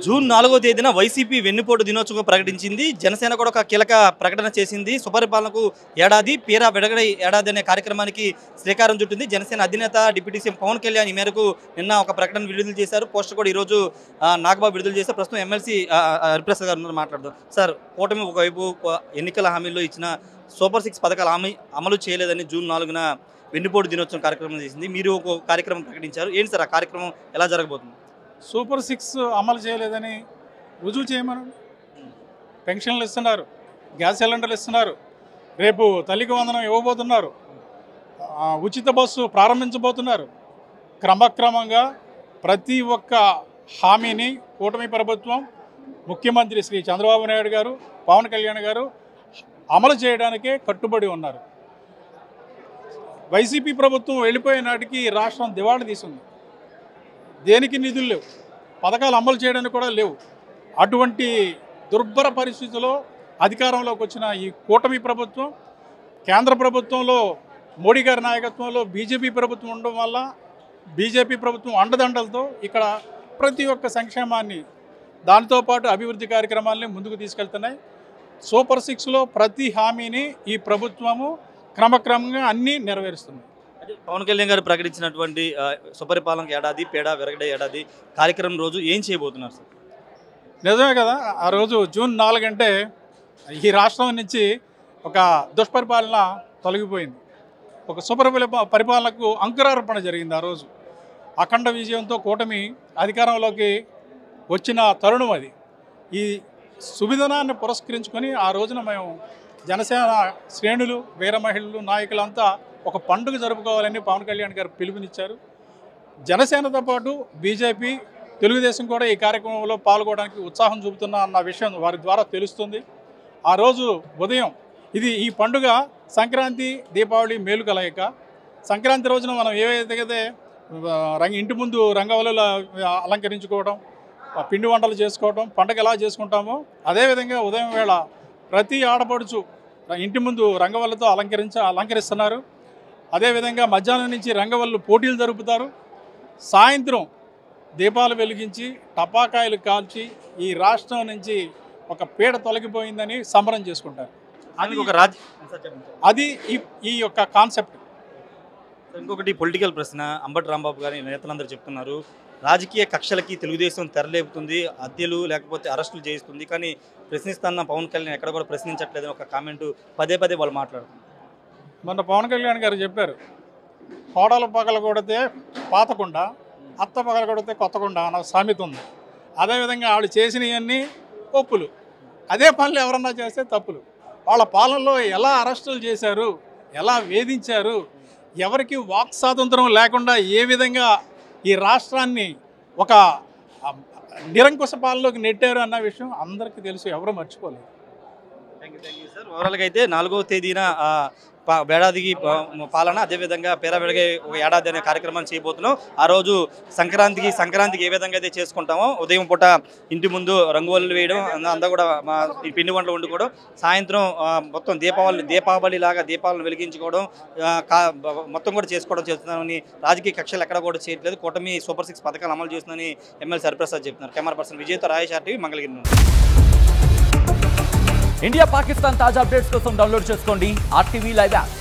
June 4వ తేదీన YCP వెన్నుపోటు దినోత్సవం ప్రకటించింది. జనసేన కూడా ఒక కీలక ప్రకటన చేసింది. సుపరిపాలనకు ఏడాది, పేరా వెడగడే ఏడాది అనే కార్యక్రమానికి శ్రీకారం చుట్టింది. జనసేన అధినేత డిప్యూటీ సీఎం పవన్ కళ్యాణ్ ఈ మేరకు నిన్న ఒక ప్రకటన విడుదల చేశారు. పోస్టర్ కూడా ఈరోజు నాగబాబు విడుదల చేశారు. ప్రస్తుతం ఎమ్మెల్సీ హరిప్రసాద్ గారు మాట్లాడదాం. సార్, కూటమి ఒకవైపు ఎన్నికల హామీల్లో ఇచ్చిన సూపర్ 6 పథకాలు అమలు చేయలేదని జూన్ 4న వెన్నుపోటు దినోత్సవం కార్యక్రమం చేసింది. మీరు ఒక కార్యక్రమం ప్రకటించారు. ఏంటి సార్ ఆ కార్యక్రమం ఎలా జరగబోతుంది? సూపర్ 6 అమలు చేయలేదని రుజువు చేయమనండి. పెన్షన్లు ఇస్తున్నారు, గ్యాస్ సిలిండర్లు ఇస్తున్నారు, రేపు తల్లికి వందనం ఇవ్వబోతున్నారు, ఉచిత బస్సు ప్రారంభించబోతున్నారు. క్రమక్రమంగా ప్రతి ఒక్క హామీని కూటమి ప్రభుత్వం, ముఖ్యమంత్రి శ్రీ చంద్రబాబు నాయుడు గారు, పవన్ కళ్యాణ్ గారు అమలు చేయడానికే కట్టుబడి ఉన్నారు. వైసీపీ ప్రభుత్వం వెళ్ళిపోయే నాటికి రాష్ట్రం దివాళా తీసింది. దేనికి నిధులు లేవు, పథకాలు అమలు చేయడానికి కూడా లేవు. అటువంటి దుర్భర పరిస్థితుల్లో అధికారంలోకి వచ్చిన ఈ కూటమి ప్రభుత్వం, కేంద్ర ప్రభుత్వంలో మోడీ గారి నాయకత్వంలో బీజేపీ ప్రభుత్వం ఉండడం వల్ల బీజేపీ ప్రభుత్వం అండదండలతో ఇక్కడ ప్రతి ఒక్క సంక్షేమాన్ని, దానితో పాటు అభివృద్ధి కార్యక్రమాలని ముందుకు తీసుకెళ్తున్నాయి. సూపర్ 6లో ప్రతి హామీని ఈ ప్రభుత్వము క్రమక్రమంగా అన్నీ నెరవేరుస్తుంది. పవన్ కళ్యాణ్ గారు ప్రకటించినటువంటి సుపరిపాలనకు ఏడాది, పేడా వెరగడే ఏడాది కార్యక్రమం రోజు ఏం చేయబోతున్నారు సార్? నిజమే కదా, ఆ రోజు జూన్ 4 అంటే ఈ రాష్ట్రం నుంచి ఒక దుష్పరిపాలన తొలగిపోయింది. ఒక పరిపాలనకు అంకురార్పణ జరిగింది. ఆ రోజు అఖండ విజయంతో కూటమి అధికారంలోకి వచ్చిన తరుణం అది. ఈ సువిధానాన్ని పురస్కరించుకొని ఆ రోజున మేము జనసేన శ్రేణులు, వీర మహిళలు, నాయకులంతా ఒక పండుగ జరుపుకోవాలని పవన్ కళ్యాణ్ గారు పిలుపునిచ్చారు. జనసేనతో పాటు బీజేపీ, తెలుగుదేశం కూడా ఈ కార్యక్రమంలో పాల్గొనడానికి ఉత్సాహం చూపుతున్న అన్న విషయం వారి ద్వారా తెలుస్తుంది. ఆ రోజు ఉదయం ఈ పండుగ సంక్రాంతి, దీపావళి మేలు కలయిక. సంక్రాంతి రోజున మనం ఏవైతే ఇంటి ముందు రంగవల్లులు అలంకరించుకోవడం, పిండి వంటలు చేసుకోవడం, పండుగ ఎలా చేసుకుంటామో అదేవిధంగా ఉదయం వేళ ప్రతి ఆడపడుచు ఇంటి ముందు రంగవల్లుతో అలంకరిస్తున్నారు. అదేవిధంగా మధ్యాహ్నం నుంచి రంగవల్లు పోటీలు జరుపుతారు. సాయంత్రం దీపాలు వెలిగించి టపాకాయలు కాల్చి ఈ రాష్ట్రం నుంచి ఒక పీడ తొలగిపోయిందని సంబరం చేసుకుంటారు. అది ఈ యొక్క కాన్సెప్ట్. ఇంకొకటి పొలిటికల్ ప్రశ్న. అంబటి రాంబాబు గారి నేతలందరూ చెప్తున్నారు, రాజకీయ కక్షలకి తెలుగుదేశం తెరలేపుతుంది, హత్యలు లేకపోతే అరెస్టులు చేయిస్తుంది, కానీ ప్రశ్నిస్తున్న పవన్ కళ్యాణ్ ఎక్కడ కూడా ప్రశ్నించట్లేదని ఒక కామెంటు పదే వాళ్ళు మాట్లాడుతున్నారు. మొన్న పవన్ కళ్యాణ్ గారు చెప్పారు, కోడలు పగల కొడితే పాతకుండా, అత్త పగల కొడితే కొత్తకుండా అన్న సామెత ఉంది. అదేవిధంగా వాళ్ళు చేసినవన్నీ ఒప్పులు, అదే పనులు ఎవరన్నా చేస్తే తప్పులు. వాళ్ళ పాలనలో ఎలా అరెస్టులు చేశారు, ఎలా వేధించారు, ఎవరికి వాక్ స్వాతంత్రం లేకుండా ఏ విధంగా ఈ రాష్ట్రాన్ని ఒక నిరంకుశ పాలనలోకి నెట్టారు అన్న విషయం అందరికీ తెలుసు, ఎవరు మర్చిపోలేదు. Thank you sir. ఓవరాల్గా అయితే 4వ తేదీన ఏడాదికి పాలన, అదేవిధంగా పేరా వెడగే ఒక ఏడాది అనే కార్యక్రమాన్ని చేయబోతున్నాం. ఆ రోజు సంక్రాంతికి ఏ విధంగా అయితే చేసుకుంటామో, ఉదయం పూట ఇంటి ముందు రంగోళ్ళు వేయడం, అంతా కూడా ఈ పిండి వంటలు వండుకోవడం, సాయంత్రం మొత్తం దీపావళి లాగా దీపాలను వెలిగించుకోవడం, మొత్తం కూడా చేసుకోవడం చేస్తున్నామని రాజకీయ కక్షలు ఎక్కడ కూడా చేయట్లేదు. కూటమి సూపర్ 6 పథకాలు అమలు చేస్తుందని ఎమ్మెల్సీ హరిప్రసాద్ చెప్తున్నారు. కెమెరా పర్సన్ విజయ్తో రాయేష్, RTV, మంగళగిరి. ఇండియా పాకిస్తాన్ తాజా అప్డేట్స్ కోసం డౌన్లోడ్ చేసుకోండి RTV లైవ్ యాప్.